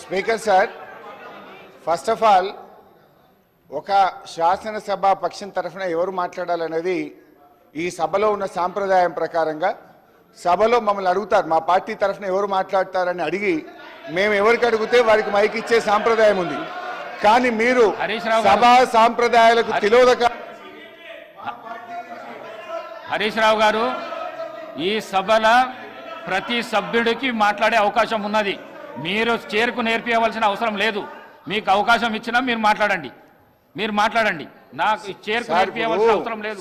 Speaker sir, first of all ఒక శాసనసభ పక్షం తరఫున ఎవరు మాట్లాడాలనేది ఈ సభలో ఉన్న సాంప్రదాయం ప్రకారంగా సభలో మమ్మల్ని అడుగుతారు, మా పార్టీ తరఫున ఎవరు మాట్లాడతారని అడిగి మేము ఎవరికి అడిగితే వారికి మైక్ ఇచ్చే సాంప్రదాయం ఉంది. కానీ మీరు సభా సాంప్రదాయాలకు తిలోదక. హరీష్ రావు గారు, ఈ సభలో ప్రతి సభ్యుడికి మాట్లాడే అవకాశం ఉన్నది. మీరు చేరుకు నేర్పించవలసిన అవసరం లేదు. మీకు అవకాశం ఇచ్చినా మీరు మాట్లాడండి. నాకు చేరుకు నేర్పించవలసిన అవసరం లేదు.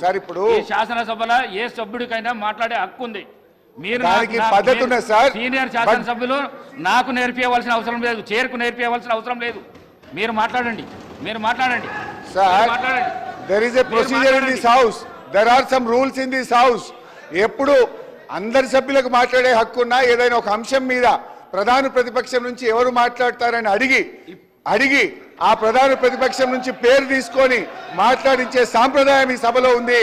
ఈ శాసనసభలో ఏ సభ్యుడికైనా మాట్లాడే హక్కు ఉంది. మీరు సీనియర్ శాసనసభ్యులు నాకు నేర్పించవలసిన అవసరం లేదు, చేరుకు నేర్పించవలసిన అవసరం లేదు. మీరు మాట్లాడండి. There is a procedure in this house. There are some rules in this house. ఎప్పుడు అందరి సభ్యులకు మాట్లాడే హక్కు ఉన్నా ఏదైనా ఒక అంశం మీద ప్రధాన ప్రతిపక్షం నుంచి ఎవరు మాట్లాడతారని అడిగి ఆ ప్రధాన ప్రతిపక్షం నుంచి పేరు తీసుకొని మాట్లాడించే సాంప్రదాయం ఈ సభలో ఉంది.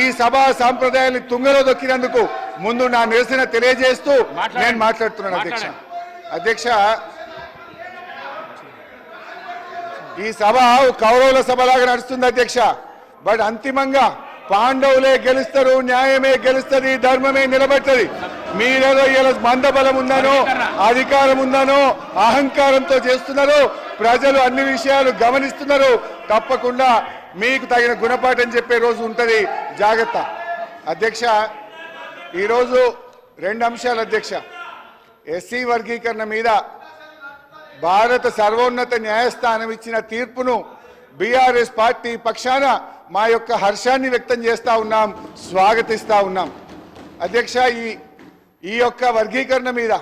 ఈ సభా సాంప్రదాయాన్ని తుంగలో దొక్కినందుకు ముందు నా నిరసన తెలియజేస్తూ నేను మాట్లాడుతున్నాను. అధ్యక్ష, ఈ సభ కౌరవుల సభలాగా నడుస్తుంది అధ్యక్ష. బట్ అంతిమంగా పాండవులే గెలుస్తారు, న్యాయమే గెలుస్తుంది, ధర్మమే నిలబడుతుంది. మీరేదో ఇలా మందబలం ఉందనో అధికారం ఉందనో అహంకారంతో చేస్తున్నారు. ప్రజలు అన్ని విషయాలు గమనిస్తున్నారు. తప్పకుండా మీకు తగిన గుణపాఠం చెప్పే రోజు ఉంటుంది, జాగ్రత్త. అధ్యక్ష, ఈరోజు రెండు అంశాలు అధ్యక్ష. ఎస్సీ వర్గీకరణ మీద భారత సర్వోన్నత న్యాయస్థానం ఇచ్చిన తీర్పును బీఆర్ఎస్ పార్టీ పక్షాన మా యొక్క హర్షాన్ని వ్యక్తం చేస్తూ ఉన్నాం, స్వాగతిస్తూ ఉన్నాం. అధ్యక్ష, ఈ యొక్క వర్గీకరణ మీద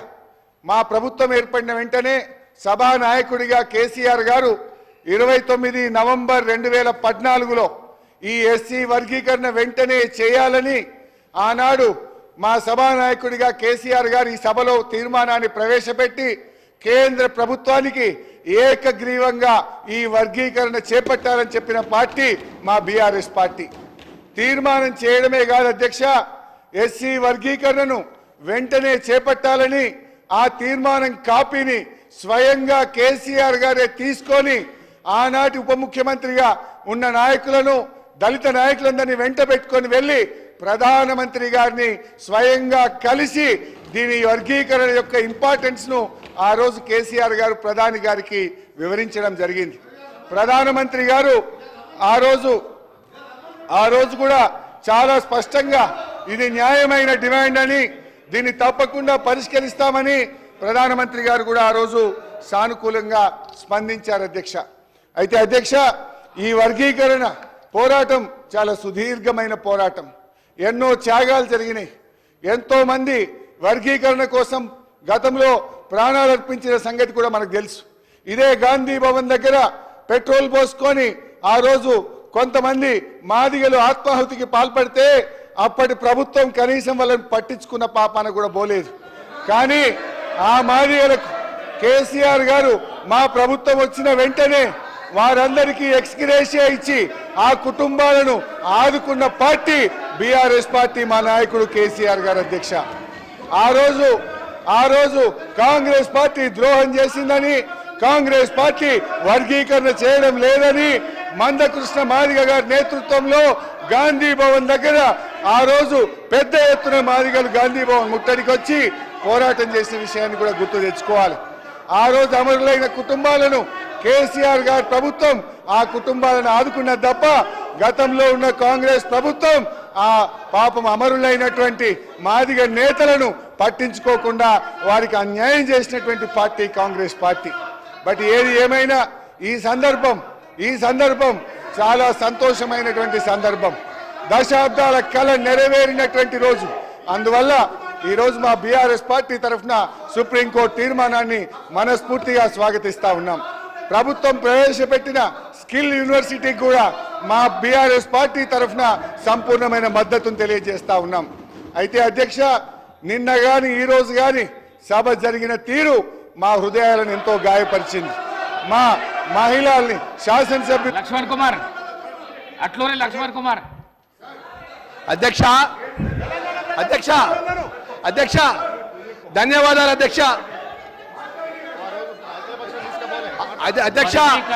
మా ప్రభుత్వం ఏర్పడిన వెంటనే సభానాయకుడిగా కేసీఆర్ గారు 29 నవంబర్ 2014లో ఈ ఎస్సీ వర్గీకరణ వెంటనే చేయాలని ఆనాడు మా సభానాయకుడిగా కేసీఆర్ గారు ఈ సభలో తీర్మానాన్ని ప్రవేశపెట్టి కేంద్ర ప్రభుత్వానికి ఏకగ్రీవంగా ఈ వర్గీకరణ చేపట్టాలని చెప్పిన పార్టీ మా బీఆర్ఎస్ పార్టీ. తీర్మానం చేయడమే కాదు అధ్యక్ష, ఎస్సీ వర్గీకరణను వెంటనే చేపట్టాలని ఆ తీర్మానం కాపీని స్వయంగా కేసీఆర్ గారే తీసుకొని ఆనాటి ఉప ముఖ్యమంత్రిగా ఉన్న నాయకులను, దళిత నాయకులందరినీ వెంట పెట్టుకొని వెళ్ళి ప్రధానమంత్రి గారిని స్వయంగా కలిసి దీని వర్గీకరణ యొక్క ఇంపార్టెన్స్ ను ఆ రోజు కేసీఆర్ గారు ప్రధాని గారికి వివరించడం జరిగింది. ప్రధానమంత్రి గారు ఆ రోజు కూడా చాలా స్పష్టంగా ఇది న్యాయమైన డిమాండ్ అని, దీన్ని తప్పకుండా పరిష్కరిస్తామని ప్రధానమంత్రి గారు కూడా ఆ రోజు సానుకూలంగా స్పందించారు అధ్యక్ష. అయితే అధ్యక్ష, ఈ వర్గీకరణ పోరాటం చాలా సుదీర్ఘమైన పోరాటం. ఎన్నో త్యాగాలు జరిగినాయి. ఎంతో మంది వర్గీకరణ కోసం గతంలో ప్రాణాలు అర్పించిన సంగతి కూడా మనకు తెలుసు. ఇదే గాంధీ భవన్ దగ్గర పెట్రోల్ పోసుకొని ఆ రోజు కొంతమంది మాదిగలు ఆత్మాహుతికి పాల్పడితే అప్పటి ప్రభుత్వం కనీసం వాళ్ళని పట్టించుకున్న పాపాన కూడా పోలేదు. కానీ ఆ మాదిగలకు కేసీఆర్ గారు మా ప్రభుత్వం వచ్చిన వెంటనే వారందరికీ ఎక్స్గ్రేషియా ఇచ్చి ఆ కుటుంబాలను ఆదుకున్న పార్టీ బీఆర్ఎస్ పార్టీ, మా నాయకుడు కేసీఆర్ గారు అధ్యక్ష. ఆ రోజు కాంగ్రెస్ పార్టీ ద్రోహం చేసిందని, కాంగ్రెస్ పార్టీ వర్గీకరణ చేయడం లేదని మందకృష్ణ మాదిగ గారి నేతృత్వంలో గాంధీ భవన్ దగ్గర ఆ రోజు పెద్ద ఎత్తున మాదిగలు గాంధీ భవన్ ముట్టడికి వచ్చి పోరాటం చేసిన విషయాన్ని కూడా గుర్తు తెచ్చుకోవాలి. ఆ రోజు అమరులైన కుటుంబాలను కేసీఆర్ గారి ప్రభుత్వం ఆ కుటుంబాలను ఆదుకున్నది తప్ప గతంలో ఉన్న కాంగ్రెస్ ప్రభుత్వం ఆ పాపం అమరులైనటువంటి మాదిగ నేతలను పట్టించుకోకుండా వారికి అన్యాయం చేసినటువంటి పార్టీ కాంగ్రెస్ పార్టీ. బట్ ఏది ఏమైనా ఈ సందర్భం చాలా సంతోషమైనటువంటి సందర్భం. దశాబ్దాల కళ నెరవేరినటువంటి రోజు. అందువల్ల ఈ రోజు మా బీఆర్ఎస్ పార్టీ తరఫున సుప్రీంకోర్టు తీర్మానాన్ని మనస్ఫూర్తిగా స్వాగతిస్తా ఉన్నాం. ప్రభుత్వం ప్రవేశపెట్టిన స్కిల్ యూనివర్సిటీకి కూడా మా బీఆర్ఎస్ పార్టీ తరఫున సంపూర్ణమైన మద్దతును తెలియజేస్తా ఉన్నాం. అయితే అధ్యక్ష, నిన్న గాని ఈ రోజు గాని సభ జరిగిన తీరు మా హృదయాలను ఎంతో గాయపరిచింది. మా మహిళల్ని శాసనసభ్యులు లక్ష్మణ్ కుమార్ అధ్యక్ష ధన్యవాదాలు అధ్యక్ష. అధ్యక్ష